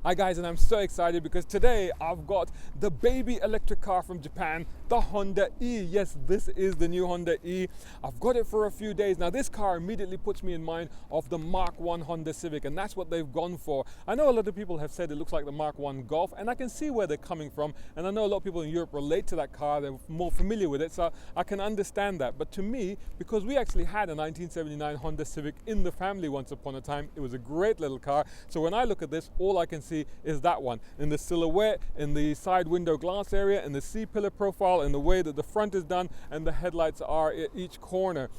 Hi guys, and I'm so excited because today I've got the baby electric car from Japan, the Honda E. Yes, this is the new Honda E. I've got it for a few days. Now this car immediately puts me in mind of the Mark I Honda Civic, and that's what they've gone for. I know a lot of people have said it looks like the Mark I Golf, and I can see where they're coming from, and I know a lot of people in Europe relate to that car, they're more familiar with it, so I can understand that. But to me, because we actually had a 1979 Honda Civic in the family once upon a time, it was a great little car. So when I look at this, all I can see is that one in the silhouette, in the side window glass area, in the C-pillar profile, in the way that the front is done and the headlights are at each corner.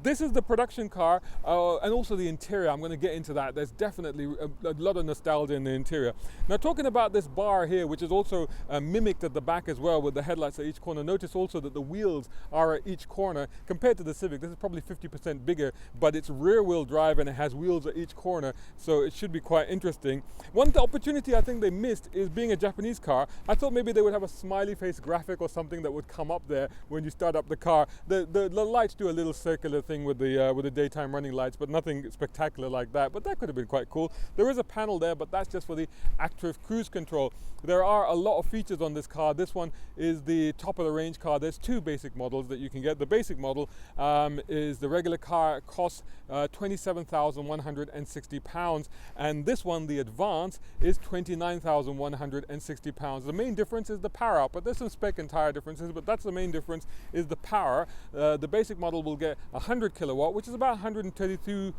This is the production car, and also the interior. I'm going to get into that. There's definitely a lot of nostalgia in the interior. Now, talking about this bar here, which is also mimicked at the back as well with the headlights at each corner. Notice also that the wheels are at each corner. Compared to the Civic, this is probably 50% bigger, but it's rear-wheel drive and it has wheels at each corner, so it should be quite interesting. One opportunity I think they missed is being a Japanese car. I thought maybe they would have a smiley face graphic or something that would come up there when you start up the car. The lights do a little circular thing with the daytime running lights, but nothing spectacular like that, but that could have been quite cool. There is a panel there, but that's just for the active cruise control. There are a lot of features on this car. This one is the top of the range car. There's two basic models that you can get. The basic model is the regular car. It costs £27,160, and this one, the Advance, is £29,160. The main difference is the power out, but there's some spec and tire differences, but that's the main difference, is the power. The basic model will get 100 kilowatt, which is about 132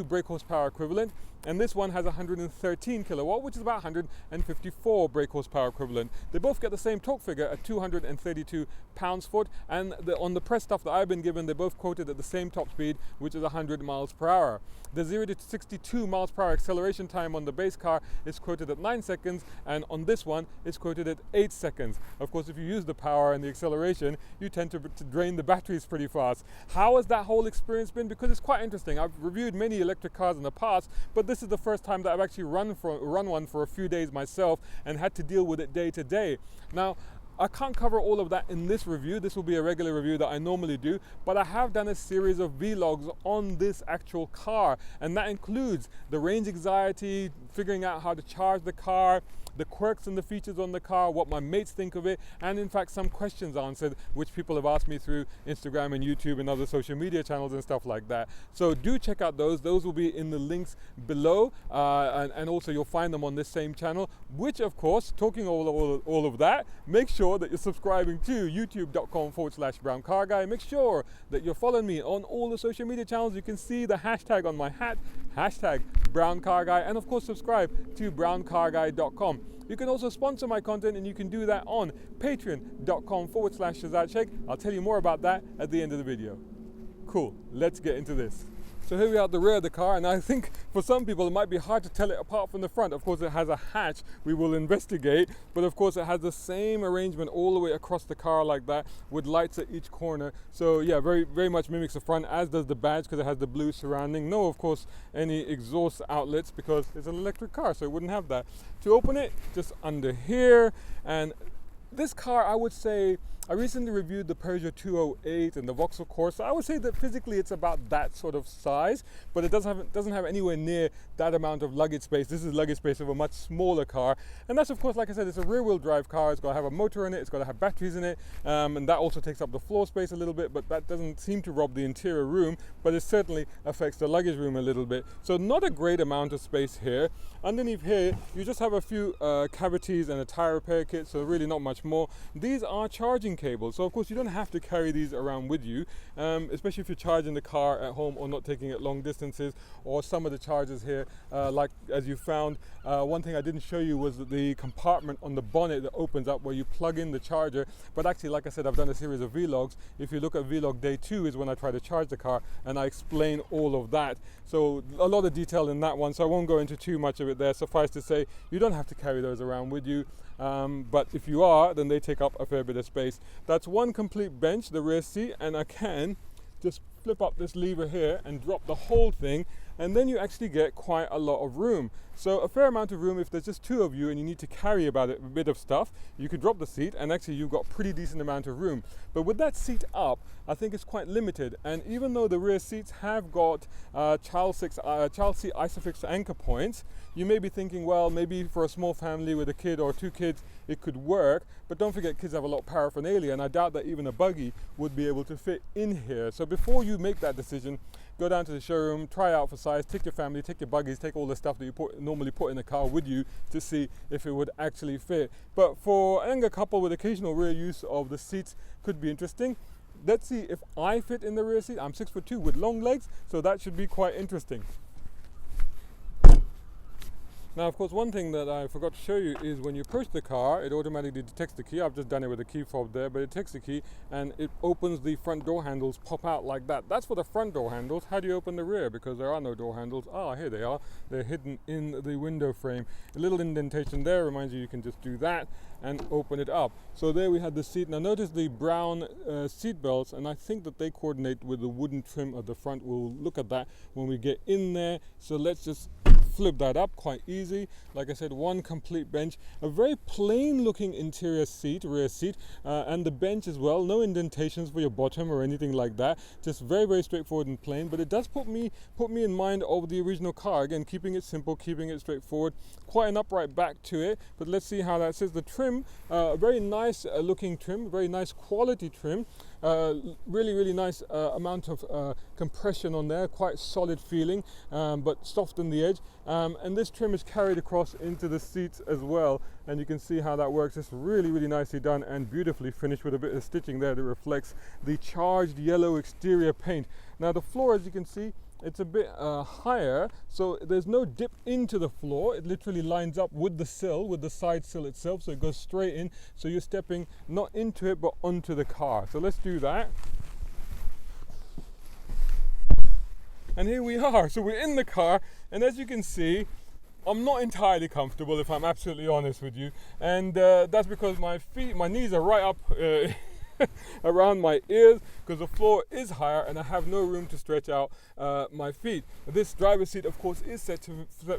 brake horsepower equivalent, and this one has 113 kilowatt, which is about 154 brake horsepower equivalent. They both get the same torque figure at 232 pounds-foot, and on the press stuff that I've been given, they both quoted at the same top speed, which is 100 miles per hour. The 0 to 62 miles per hour acceleration time on the base car is quoted at 9 seconds, and on this one is quoted at 8 seconds. Of course, if you use the power and the acceleration, you tend to drain the batteries pretty fast. How has that whole experience been? Because it's quite interesting. I've reviewed many electric cars in the past, but this is the first time that I've actually run one for a few days myself and had to deal with it day to day. Now, I can't cover all of that in this review. This will be a regular review that I normally do, but I have done a series of vlogs on this actual car, and that includes the range anxiety, figuring out how to charge the car, the quirks and the features on the car, what my mates think of it, and in fact some questions answered which people have asked me through Instagram and YouTube and other social media channels and stuff like that. So do check out those. Those will be in the links below, and also you'll find them on this same channel, which of course, talking all of that, make sure that you're subscribing to youtube.com/browncarguy. Make sure that you're following me on all the social media channels. You can see the hashtag on my hat, #browncarguy, and of course subscribe to browncarguy.com. You can also sponsor my content, and you can do that on patreon.com/Shazad Sheikh. I'll tell you more about that at the end of the video. Cool, let's get into this. So here we are at the rear of the car, and I think for some people it might be hard to tell it apart from the front. Of course it has a hatch, we will investigate, but of course it has the same arrangement all the way across the car like that, with lights at each corner. So yeah, very much mimics the front, as does the badge, because it has the blue surrounding. No, of course, any exhaust outlets because it's an electric car, so it wouldn't have that. To open it, just under here, and this car, I would say, I recently reviewed the Peugeot 208 and the Vauxhall Corsa. I would say that physically it's about that sort of size, but it doesn't have anywhere near that amount of luggage space. This is luggage space of a much smaller car, and that's of course, like I said, it's a rear-wheel drive car. It's got to have a motor in it, it's got to have batteries in it, and that also takes up the floor space a little bit, but that doesn't seem to rob the interior room, but it certainly affects the luggage room a little bit. So not a great amount of space here. Underneath here, you just have a few cavities and a tire repair kit, so really not much more. These are charging cables, so of course you don't have to carry these around with you, especially if you're charging the car at home or not taking it long distances, or some of the chargers here, like as you found, one thing I didn't show you was the compartment on the bonnet that opens up where you plug in the charger. But actually, like I said, I've done a series of vlogs. If you look at vlog day 2 is when I try to charge the car, and I explain all of that. So a lot of detail in that one, so I won't go into too much of it there. Suffice to say, you don't have to carry those around with you. But if you are, then they take up a fair bit of space. That's one complete bench, the rear seat, and I can just flip up this lever here and drop the whole thing and then you actually get quite a lot of room. So a fair amount of room. If there's just two of you and you need to carry a bit of stuff, you could drop the seat and actually you've got pretty decent amount of room. But with that seat up, I think it's quite limited. And even though the rear seats have got child seat isofix anchor points, you may be thinking, well, maybe for a small family with a kid or two kids, it could work. But don't forget, kids have a lot of paraphernalia, and I doubt that even a buggy would be able to fit in here. So before you make that decision, go down to the showroom, try out for size, take your family, take your buggies, take all the stuff that you normally put in a car with you to see if it would actually fit. But for a younger couple with occasional rear use of the seats, could be interesting. Let's see if I fit in the rear seat. I'm 6'2" with long legs, so that should be quite interesting. Now, of course, one thing that I forgot to show you is when you push the car, it automatically detects the key. I've just done it with a key fob there, but it detects the key and it opens the front door handles, pop out like that. That's for the front door handles. How do you open the rear? Because there are no door handles. Ah, here they are. They're hidden in the window frame. A little indentation there reminds you can just do that and open it up. So there we had the seat. Now notice the brown seat belts, and I think that they coordinate with the wooden trim at the front. We'll look at that when we get in there. So let's just flip that up, quite easy. Like I said, one complete bench, a very plain looking interior seat, rear seat, and the bench as well. No indentations for your bottom or anything like that. Just very, very straightforward and plain. But it does put me in mind of the original car. Again, keeping it simple, keeping it straightforward. Quite an upright back to it. But let's see how that says. The trim, very nice looking trim, very nice quality trim. Really nice amount of compression on there, quite solid feeling, but soft on the edge, and this trim is carried across into the seats as well, and you can see how that works. It's really nicely done and beautifully finished with a bit of stitching there that reflects the charged yellow exterior paint. Now the floor, as you can see, it's a bit higher, so there's no dip into the floor. It literally lines up with the sill, with the side sill itself, so it goes straight in, so you're stepping not into it but onto the car. So let's do that. And here we are. So we're in the car, and as you can see, I'm not entirely comfortable, if I'm absolutely honest with you, and that's because my knees are right up around my ears, because the floor is higher and I have no room to stretch out my feet. This driver's seat, of course, is set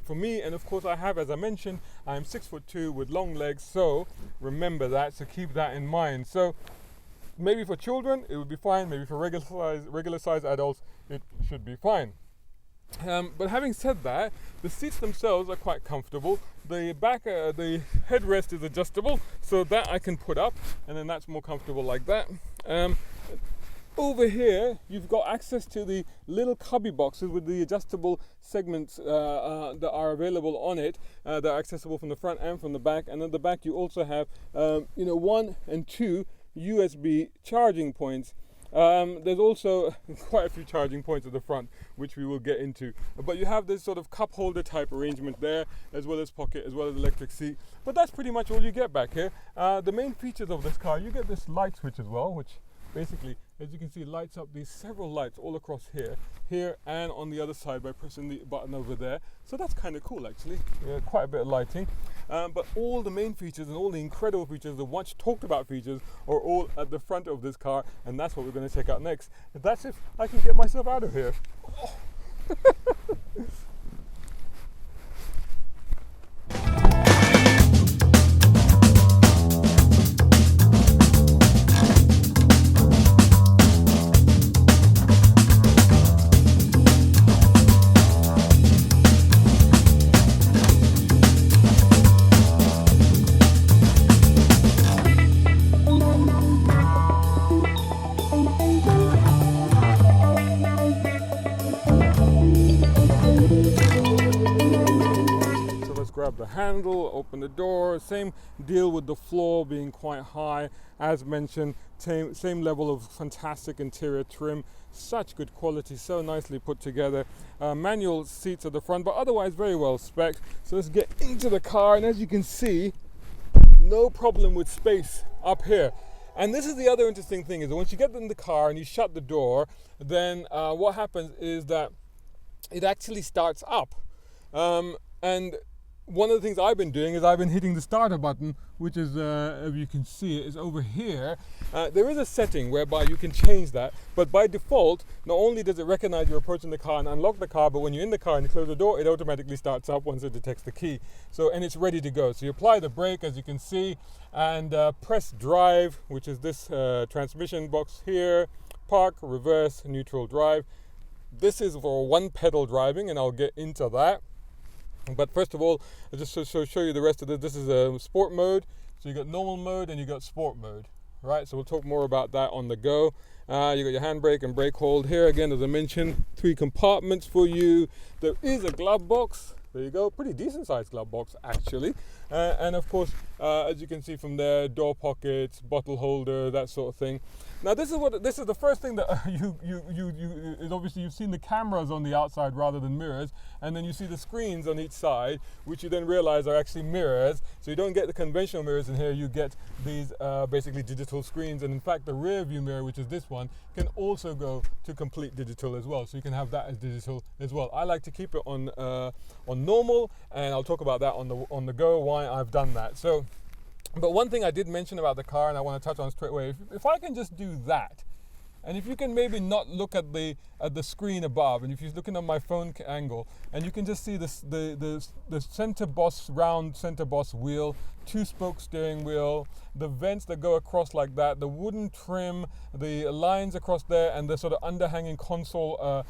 for me, and of course I have, as I mentioned, I'm 6'2" with long legs, so remember that, so keep that in mind. So maybe for children it would be fine, maybe for regular size adults it should be fine. But having said that, the seats themselves are quite comfortable. The back, the headrest is adjustable, so that I can put up, and then that's more comfortable like that. Over here, you've got access to the little cubby boxes with the adjustable segments that are available on it, that are accessible from the front and from the back. And at the back, you also have, 1 and 2 USB charging points. There's also quite a few charging points at the front, which we will get into. But you have this sort of cup holder type arrangement there, as well as pocket, as well as electric seat. But that's pretty much all you get back here. The main features of this car, you get this light switch as well, which basically, as you can see, lights up these several lights all across here and on the other side by pressing the button over there. So that's kind of cool, actually. Yeah, quite a bit of lighting. But all the main features and all the incredible features, the much talked about features, are all at the front of this car, and that's what we're going to check out next. That's if I can get myself out of here. Oh. Grab the handle, open the door. Same deal with the floor being quite high, as mentioned. Same level of fantastic interior trim, such good quality, so nicely put together. Manual seats at the front, but otherwise very well spec'd. So let's get into the car, and as you can see, no problem with space up here. And this is the other interesting thing, is that once you get in the car and you shut the door, then what happens is that it actually starts up. And one of the things I've been doing is I've been hitting the starter button, which is, if you can see it, is over here. There is a setting whereby you can change that, but by default, not only does it recognize you're approaching the car and unlock the car, but when you're in the car and you close the door, it automatically starts up once it detects the key. So, and it's ready to go. So you apply the brake, as you can see, and press drive, which is this transmission box here, park, reverse, neutral, drive. This is for one pedal driving, and I'll get into that. But first of all, I'll just show you the rest of this. This is a sport mode. So you got normal mode and you got sport mode, right? So we'll talk more about that on the go. You got your handbrake and brake hold here. Again, as I mentioned, 3 compartments for you. There is a glove box. There you go, pretty decent sized glove box actually. And of course, as you can see from there, door pockets, bottle holder, that sort of thing. Now this is the first thing that is obviously you've seen the cameras on the outside rather than mirrors, and then you see the screens on each side, which you then realize are actually mirrors. So you don't get the conventional mirrors in here, you get these basically digital screens. And in fact, the rear view mirror, which is this one, can also go to complete digital as well. So you can have that as digital as well. I like to keep it on normal, and I'll talk about that on the go, why I've done that. So, but one thing I did mention about the car, and I want to touch on straight away, if I can just do that, and if you can maybe not look at the screen above, and if you're looking at my phone angle, and you can just see the center boss, round center boss wheel, 2-spoke steering wheel, the vents that go across like that, the wooden trim, the lines across there, and the sort of underhanging console,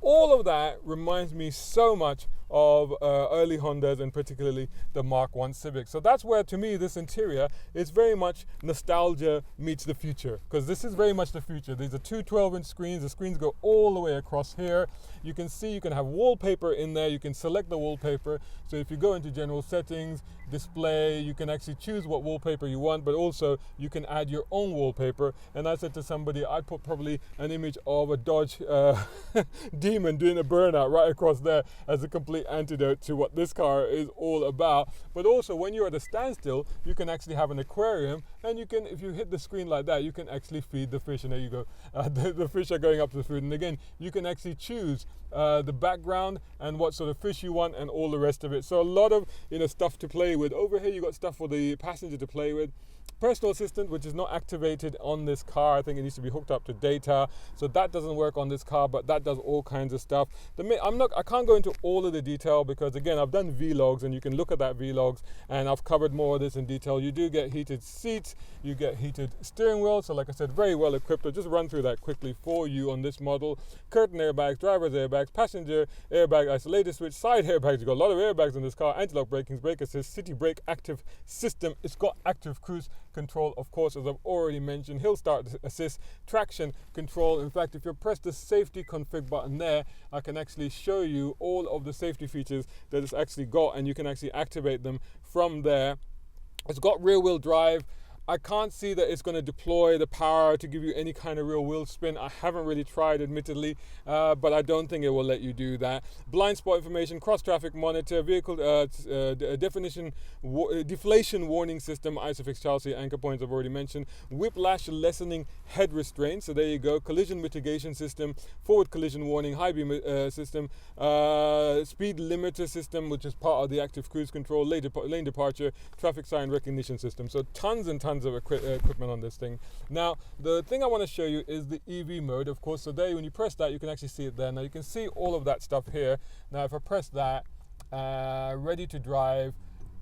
all of that reminds me so much of early Hondas, and particularly the Mark I Civic. So that's where, to me, this interior is very much nostalgia meets the future, because this is very much the future. These are 2 12-inch screens. The screens go all the way across here. You can see you can have wallpaper in there. You can select the wallpaper. So if you go into general settings, display, you can actually choose what wallpaper you want, but also you can add your own wallpaper. And I said to somebody, I'd put probably an image of a Dodge Demon doing a burnout right across there as a complete antidote to what this car is all about. But also, when you're at a standstill, you can actually have an aquarium, and you can, if you hit the screen like that, you can actually feed the fish, and there you go. The fish are going up to the food, and again, you can actually choose the background and what sort of fish you want and all the rest of it. So a lot of stuff to play with. Over here you got stuff for the passenger to play with. Personal assistant, which is not activated on this car. I think it needs to be hooked up to data, so that doesn't work on this car, but that does all kinds of stuff. I can't go into all of the detail because, again, I've done vlogs, and you can look at that vlogs, and I've covered more of this in detail. You do get heated seats, you get heated steering wheel, so like I said, very well equipped. I'll just run through that quickly for you on this model. Curtain airbags, driver's airbags, passenger airbag isolated switch, side airbags. You've got a lot of airbags in this car. Anti-lock braking, brake assist, city brake active system. It's got active cruise control, of course, as I've already mentioned, hill start assist, traction control. In fact, if you press the safety config button there, I can actually show you all of the safety features that it's actually got, and you can actually activate them from there. It's got rear wheel drive. I can't see that it's going to deploy the power to give you any kind of real wheel spin. I haven't really tried, admittedly, but I don't think it will let you do that. Blind spot information, cross traffic monitor, vehicle deflation warning system, ISOFIX chassis, anchor points I've already mentioned, whiplash lessening head restraint, so there you go, collision mitigation system, forward collision warning, high beam system, speed limiter system, which is part of the active cruise control, lane departure, traffic sign recognition system. So tons and tons of equipment on this thing. Now, the thing I want to show you is the EV mode, of course. So there, when you press that, you can actually see it there. Now you can see all of that stuff here. Now if I press that, ready to drive,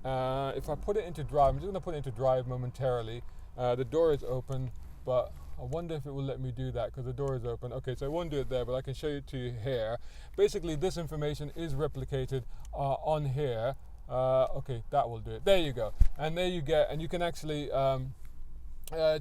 if I put it into drive, I'm just going to put it into drive momentarily. The door is open, but I wonder if it will let me do that because the door is open. Okay, so I won't do it there, but I can show it to you here. Basically, this information is replicated on here. Okay, that will do it. There you go. And there you get, and you can actually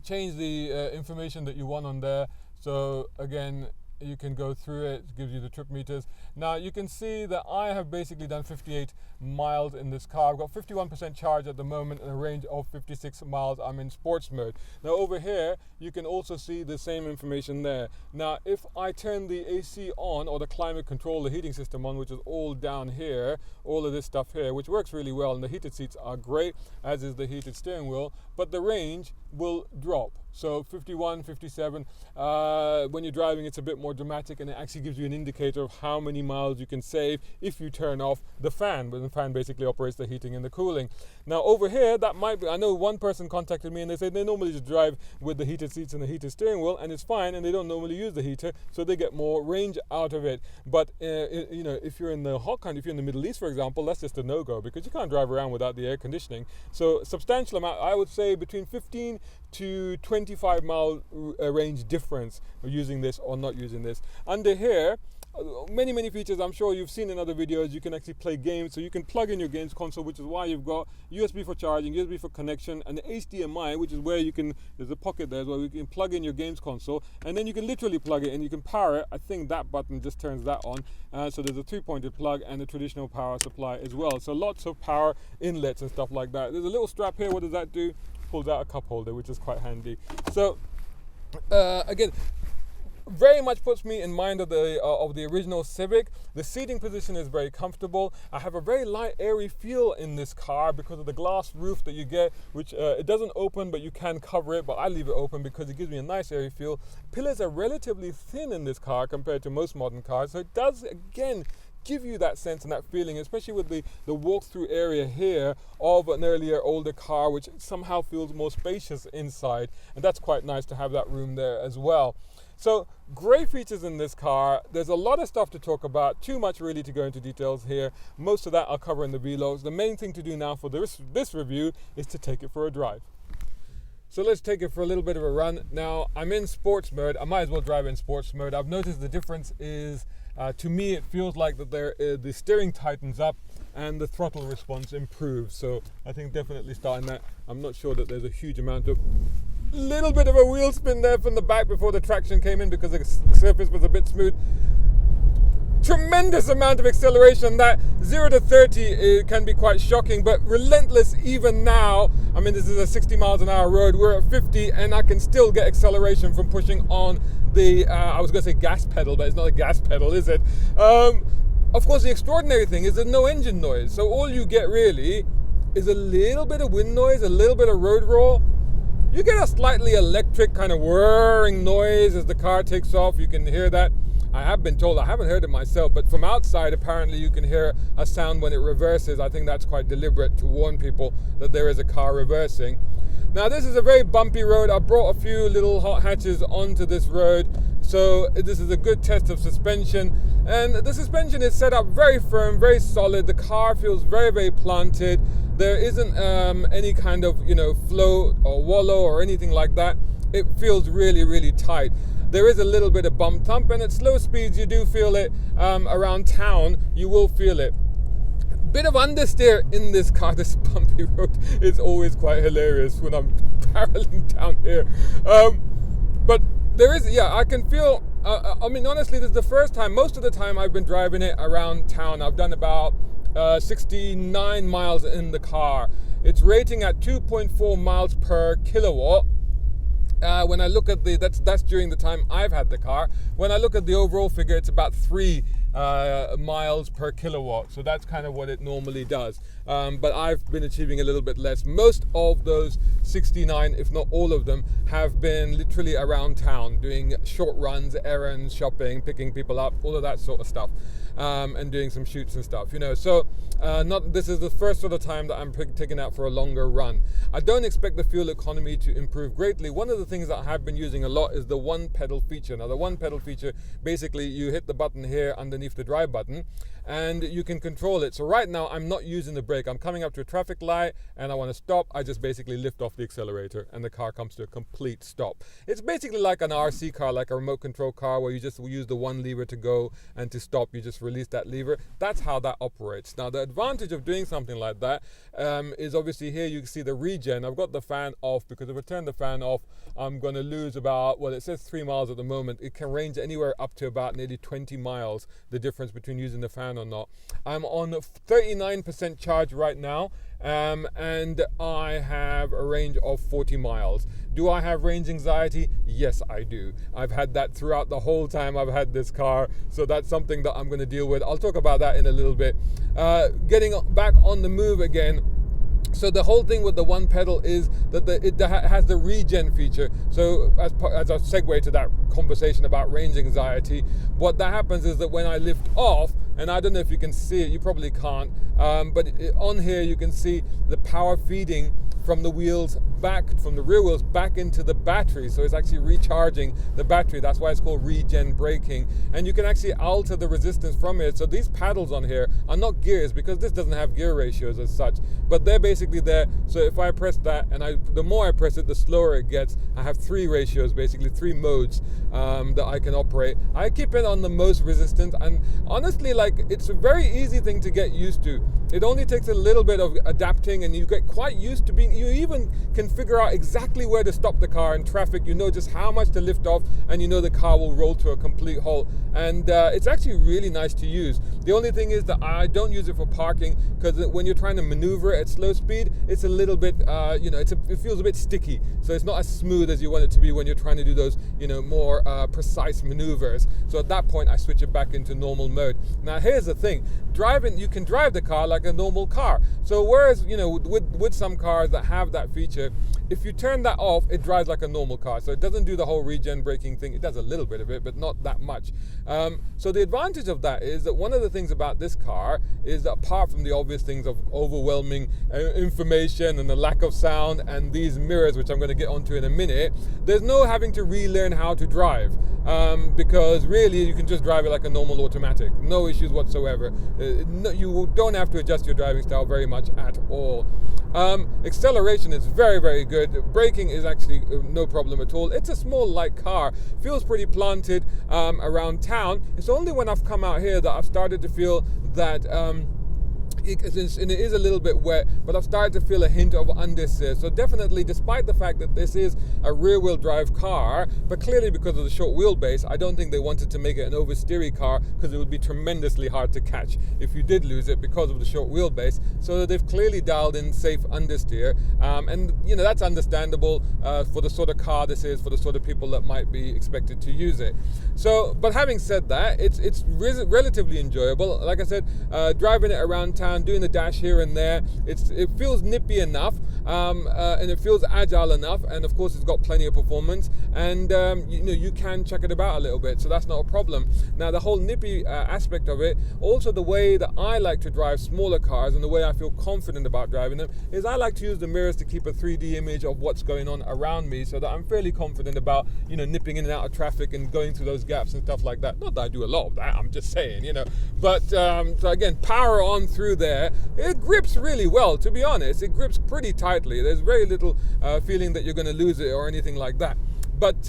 change the information that you want on there. So again, you can go through it. It gives you the trip meters. Now you can see that I have basically done 58 miles in this car. I've got 51% charge at the moment and a range of 56 miles. I'm in sports mode. Now over here, you can also see the same information there. Now if I turn the AC on, or the climate control, the heating system on, which is all down here, all of this stuff here, which works really well, and the heated seats are great, as is the heated steering wheel, but the range will drop. So 51, 57, when you're driving it's a bit more dramatic, and it actually gives you an indicator of how many miles you can save if you turn off the fan, when the fan basically operates the heating and the cooling. Now over here, that might be, I know one person contacted me and they said they normally just drive with the heated seats and the heated steering wheel and it's fine, and they don't normally use the heater, so they get more range out of it. But you know, if you're in the hot country, if you're in the Middle East for example, that's just a no-go, because you can't drive around without the air conditioning. So substantial amount, I would say between 15 to 25 mile range difference using this or not using this. Under here, many features I'm sure you've seen in other videos. You can actually play games, so you can plug in your games console, which is why you've got USB for charging, USB for connection, and the HDMI, which is where you can, there's a pocket there as well, you can plug in your games console, and then you can literally plug it in, you can power it. I think that button just turns that on. So there's a 3-pointed plug and a traditional power supply as well, so lots of power inlets and stuff like that. There's a little strap here. What does that do? Pulls out a cup holder, which is quite handy. So again, very much puts me in mind of the original Civic. The seating position is very comfortable. I have a very light, airy feel in this car because of the glass roof that you get, which it doesn't open, but you can cover it, but I leave it open because it gives me a nice airy feel. Pillars are relatively thin in this car compared to most modern cars, so it does, again, give you that sense and that feeling, especially with the walk-through area here of an earlier, older car, which somehow feels more spacious inside, and that's quite nice to have that room there as well. So great features in this car. There's a lot of stuff to talk about, too much really to go into details here. Most of that I'll cover in the vlogs. The main thing to do now for this review is to take it for a drive. So let's take it for a little bit of a run. Now I'm in sports mode. I might as well drive in sports mode. I've noticed the difference is, to me it feels like that the steering tightens up and the throttle response improves. So I think definitely starting that. I'm not sure that there's a huge amount of, little bit of a wheel spin there from the back before the traction came in because the surface was a bit smooth. Tremendous amount of acceleration. That 0 to 30 it can be quite shocking, but relentless even now. I mean, this is a 60 miles an hour road. We're at 50 and I can still get acceleration from pushing on the, I was going to say gas pedal, but it's not a gas pedal, is it? Of course, the extraordinary thing is there's no engine noise. So all you get really is a little bit of wind noise, a little bit of road roll. You get a slightly electric kind of whirring noise as the car takes off. You can hear that. I have been told, I haven't heard it myself, but from outside apparently you can hear a sound when it reverses. I think that's quite deliberate to warn people that there is a car reversing. Now this is a very bumpy road. I brought a few little hot hatches onto this road, so this is a good test of suspension. And the suspension is set up very firm, very solid. The car feels very planted. There isn't any kind of, float or wallow or anything like that. It feels really tight. There is a little bit of bump thump, and at slow speeds you do feel it. Around town you will feel it. Bit of understeer in this car. This bumpy road is always quite hilarious when I'm barreling down here. But there is, I can feel, I mean honestly this is the first time, most of the time I've been driving it around town. I've done about 69 miles in the car. It's rating at 2.4 miles per kilowatt. When I look at that's during the time I've had the car. When I look at the overall figure, it's about 3 miles per kilowatt. So that's kind of what it normally does. But I've been achieving a little bit less. Most of those 69, if not all of them, have been literally around town, doing short runs, errands, shopping, picking people up, all of that sort of stuff. And doing some shoots and stuff, So this is the first sort of time that I'm taking out for a longer run. I don't expect the fuel economy to improve greatly. One of the things that I have been using a lot is the one pedal feature. Now the one pedal feature, basically you hit the button here underneath the drive button and you can control it. So right now I'm not using the brake. I'm coming up to a traffic light and I want to stop. I just basically lift off the accelerator and the car comes to a complete stop. It's basically like an RC car, like a remote control car where you just use the one lever to go, and to stop you just release that lever. That's how that operates. Now the advantage of doing something like that is obviously here you can see the regen. I've got the fan off because if I turn the fan off I'm going to lose about, well, it says 3 miles at the moment. It can range anywhere up to about nearly 20 miles, the difference between using the fan or not. I'm on 39% charge right now, and I have a range of 40 miles. Do I have range anxiety? Yes, I do. I've had that throughout the whole time I've had this car, so that's something that I'm going to deal with. I'll talk about that in a little bit. Getting back on the move again, So the whole thing with the one pedal is that it has the regen feature. So as a segue to that conversation about range anxiety, what that happens is that when I lift off, and I don't know if you can see it, you probably can't, but on here you can see the power feeding from the wheels back, from the rear wheels back into the battery. So it's actually recharging the battery. That's why it's called regen braking. And you can actually alter the resistance from it. So these paddles on here are not gears, because this doesn't have gear ratios as such, but they're basically there. So if I press that, and the more I press it, the slower it gets. I have 3 ratios, basically 3 modes that I can operate. I keep it on the most resistance, and honestly, like, it's a very easy thing to get used to. It only takes a little bit of adapting, and you get quite used to being, you even can figure out exactly where to stop the car in traffic. You know just how much to lift off, and you know the car will roll to a complete halt. And it's actually really nice to use. The only thing is that I don't use it for parking, because when you're trying to maneuver at slow speed, it's a little bit, it feels a bit sticky. So it's not as smooth as you want it to be when you're trying to do those, more precise maneuvers. So at that point, I switch it back into normal mode. Now, here's the thing. You can drive the car like a normal car. So whereas, with some cars that have that feature, if you turn that off, it drives like a normal car. So it doesn't do the whole regen braking thing. It does a little bit of it, but not that much. So the advantage of that is that one of the things about this car is that, apart from the obvious things of overwhelming information and the lack of sound and these mirrors, which I'm going to get onto in a minute, there's no having to relearn how to drive, because really you can just drive it like a normal automatic. No issues whatsoever. You don't have to adjust your driving style very much at all. Acceleration is very, very good. Braking is actually no problem at all. It's a small, light car. Feels pretty planted around town. It's only when I've come out here that I've started to feel that it is a little bit wet, but I've started to feel a hint of understeer. So definitely, despite the fact that this is a rear-wheel drive car, but clearly because of the short wheelbase, I don't think they wanted to make it an oversteery car, because it would be tremendously hard to catch if you did lose it because of the short wheelbase. So they've clearly dialed in safe understeer, and that's understandable for the sort of car this is, for the sort of people that might be expected to use it. So, but having said that, it's relatively enjoyable. Like I said, driving it around town, doing the dash here and there, it feels nippy enough, and it feels agile enough, and of course it's got plenty of performance, and you can check it about a little bit, so that's not a problem. Now, the whole nippy aspect of it, also the way that I like to drive smaller cars and the way I feel confident about driving them, is I like to use the mirrors to keep a 3D image of what's going on around me, so that I'm fairly confident about nipping in and out of traffic and going through those gaps and stuff like that. Not that I do a lot of that, I'm just saying, but so again, power on through there. It grips really well, to be honest. It grips pretty tightly. There's very little feeling that you're going to lose it or anything like that. But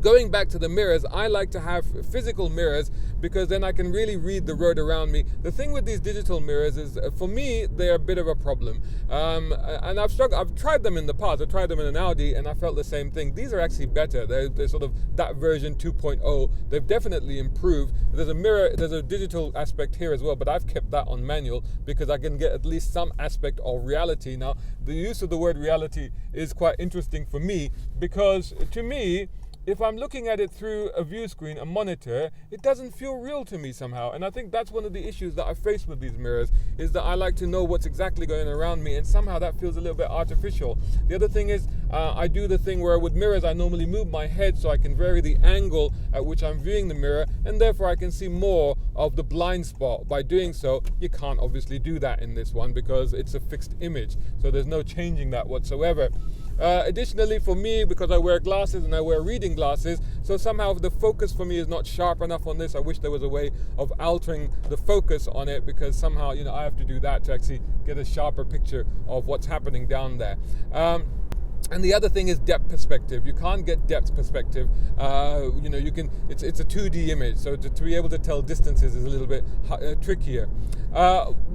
going back to the mirrors, I like to have physical mirrors, because then I can really read the road around me. The thing with these digital mirrors is, for me, they're a bit of a problem. And I've tried them in the past. I tried them in an Audi, and I felt the same thing. These are actually better. They're sort of that version 2.0. They've definitely improved. There's a digital aspect here as well, but I've kept that on manual, because I can get at least some aspect of reality. Now, the use of the word reality is quite interesting for me, because to me, if I'm looking at it through a view screen, a monitor, it doesn't feel real to me somehow. And I think that's one of the issues that I face with these mirrors, is that I like to know what's exactly going around me, and somehow that feels a little bit artificial. The other thing is, I do the thing where with mirrors, I normally move my head so I can vary the angle at which I'm viewing the mirror, and therefore I can see more of the blind spot. By doing so, you can't obviously do that in this one, because it's a fixed image. So there's no changing that whatsoever. Additionally, for me, because I wear glasses and I wear reading glasses, so somehow the focus for me is not sharp enough on this. I wish there was a way of altering the focus on it, because somehow I have to do that to actually get a sharper picture of what's happening down there. And the other thing is depth perspective. You can't get depth perspective. You can. It's a 2D image, so to be able to tell distances is a little bit trickier.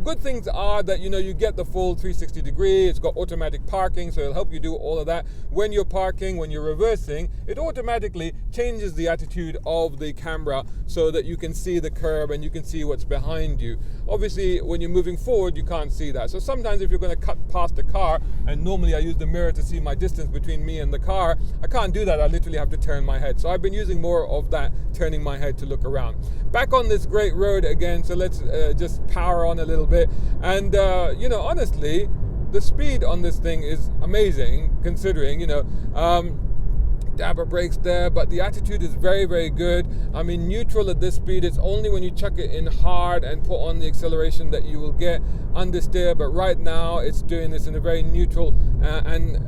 Good things are that you get the full 360 degree. It's got automatic parking, so it'll help you do all of that. When you're parking, when you're reversing, it automatically changes the attitude of the camera so that you can see the curb and you can see what's behind you. Obviously, when you're moving forward, you can't see that. So sometimes if you're going to cut past a car, and normally I use the mirror to see my distance between me and the car, I can't do that. I literally have to turn my head. So I've been using more of that, turning my head to look around. Back on this great road again, so let's just power on a little bit. And honestly, the speed on this thing is amazing, considering, dabber brakes there, but the attitude is very, very good. I mean, neutral at this speed, it's only when you chuck it in hard and put on the acceleration that you will get understeer, but right now it's doing this in a very neutral and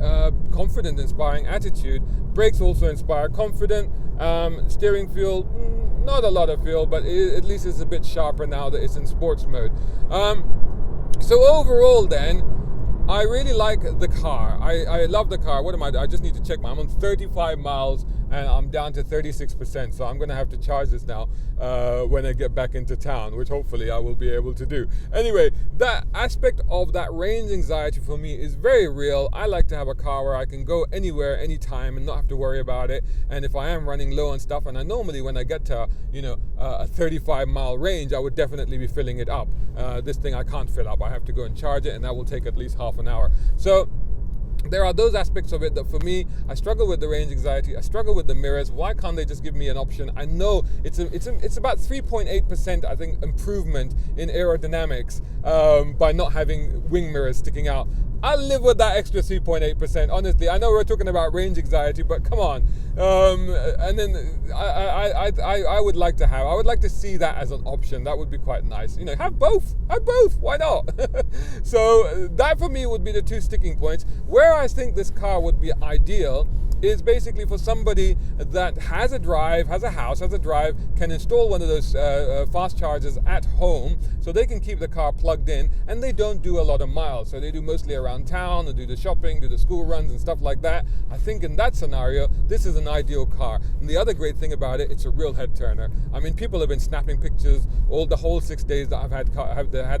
confident inspiring attitude. Brakes also inspire confident. Steering feel, not a lot of feel, but at least it's a bit sharper now that it's in sports mode. So overall then, I really like the car. I love the car. What am I just need to check I'm on 35 miles and I'm down to 36%. So I'm going to have to charge this now when I get back into town, which hopefully I will be able to do. Anyway, that aspect of that range anxiety for me is very real. I like to have a car where I can go anywhere, anytime, and not have to worry about it. And if I am running low on stuff, and I normally when I get to a 35-mile range, I would definitely be filling it up. This thing I can't fill up. I have to go and charge it, and that will take at least half an hour. So there are those aspects of it that for me, I struggle with the range anxiety. I struggle with the mirrors. Why can't they just give me an option? I know it's about 3.8%, I think, improvement in aerodynamics by not having wing mirrors sticking out. I'll live with that extra 3.8%. Honestly, I know we're talking about range anxiety, but come on. And then I would like to see that as an option. That would be quite nice. Have both. Why not? So that for me would be the two sticking points. Where I think this car would be ideal is basically for somebody that has a house, can install one of those fast chargers at home, so they can keep the car plugged in, and they don't do a lot of miles. So they do mostly around town, they do the shopping, do the school runs and stuff like that. I think in that scenario, this is an ideal car. And the other great thing about it, it's a real head turner. I mean, people have been snapping pictures the whole 6 days that I've had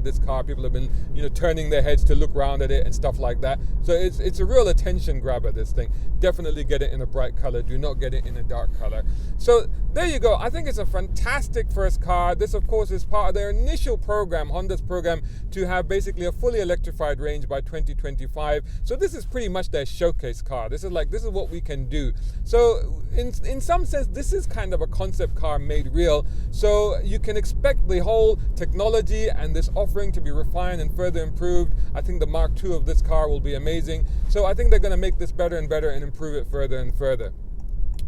this car. People have been, turning their heads to look around at it and stuff like that. So it's a real attention grabber, this thing. Definitely get it in a bright color. Do not get it in a dark color. So there you go. I think it's a fantastic first car. This, of course, is part of their initial program, Honda's program, to have basically a fully electrified range by 2025. So this is pretty much their showcase car. This is what we can do. So in some sense, this is kind of a concept car made real. So you can expect the whole technology and this offering to be refined and further improved. I think the Mark II of this car will be amazing. So I think they're going to make this better and better and improve it further and further.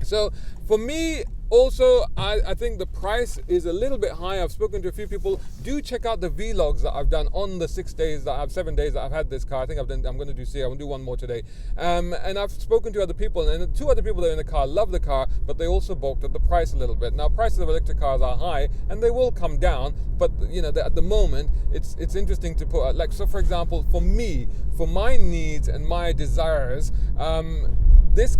So for me, also, I think the price is a little bit high. I've spoken to a few people. Do check out the vlogs that I've done on the 7 days that I've had this car. I think I'm going to do one more today. And I've spoken to other people, and 2 other people that are in the car love the car, but they also balked at the price a little bit. Now, prices of electric cars are high, and they will come down, but at the moment, it's interesting to put, so for example, for me, for my needs and my desires, this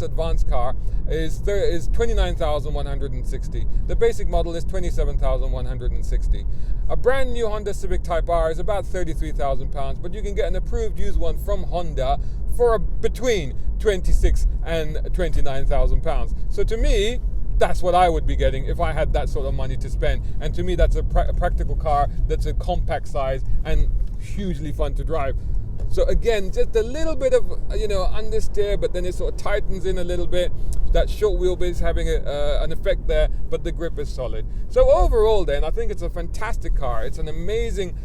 advanced car is 29,160. The basic model is 27,160. A brand new Honda Civic Type R is about 33,000 pounds, but you can get an approved used one from Honda for between 26 and 29,000 pounds. So to me, that's what I would be getting if I had that sort of money to spend. And to me, that's a practical car that's a compact size and hugely fun to drive. So again, just a little bit of understeer, but then it sort of tightens in a little bit. That short wheelbase having an effect there, but the grip is solid. So overall then, I think it's a fantastic car. It's an amazing,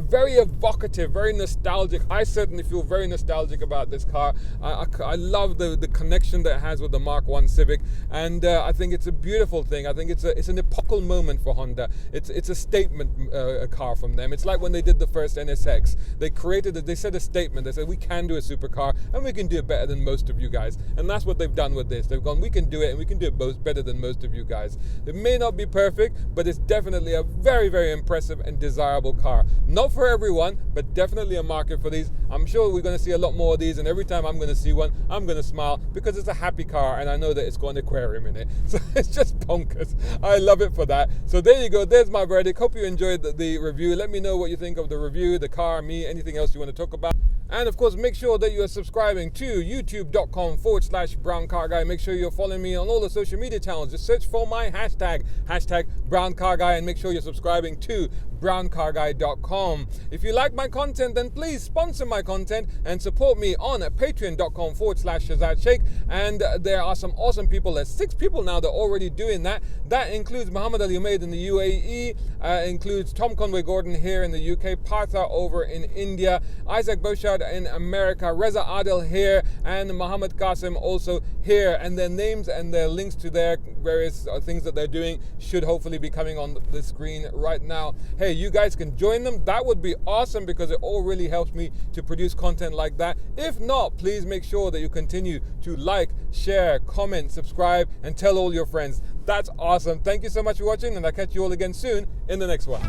very evocative, very nostalgic. I certainly feel very nostalgic about this car. I love the connection that it has with the Mark I Civic, and I think it's a beautiful thing. I think it's an epochal moment for Honda. It's a statement car from them. It's like when they did the first NSX. They said a statement. They said, we can do a supercar, and we can do it better than most of you guys. And that's what they've done with this. They've gone, we can do it, and we can do it better than most of you guys. It may not be perfect, but it's definitely a very, very impressive and desirable car. Not for everyone, but definitely a market for these. I'm sure we're going to see a lot more of these, and every time I'm going to see one, I'm going to smile because it's a happy car, and I know that it's got an aquarium in it. So it's just bonkers. I love it for that. So there you go. There's my verdict. Hope you enjoyed the review. Let me know what you think of the review, the car, me, anything else you want to talk about. And of course, make sure that you are subscribing to youtube.com/browncarguy. Make sure you're following me on all the social media channels. Just search for my hashtag BrownCarGuy, and make sure you're subscribing to browncarguy.com. If you like my content, then please sponsor my content and support me on patreon.com/Shazad Sheikh. And there are some awesome people. There's 6 people now that are already doing that. That includes Muhammad Ali Umaid in the UAE, includes Tom Conway Gordon here in the UK, Partha over in India, Isaac Boshad in America, Reza Adil here, and Muhammad Qasim also here. And their names and their links to their various things that they're doing should hopefully be coming on the screen right now. Hey, you guys can join them. That would be awesome because it all really helps me to produce content like that. If not, please make sure that you continue to like, share, comment, subscribe, and tell all your friends. That's awesome. Thank you so much for watching, and I'll catch you all again soon in the next one.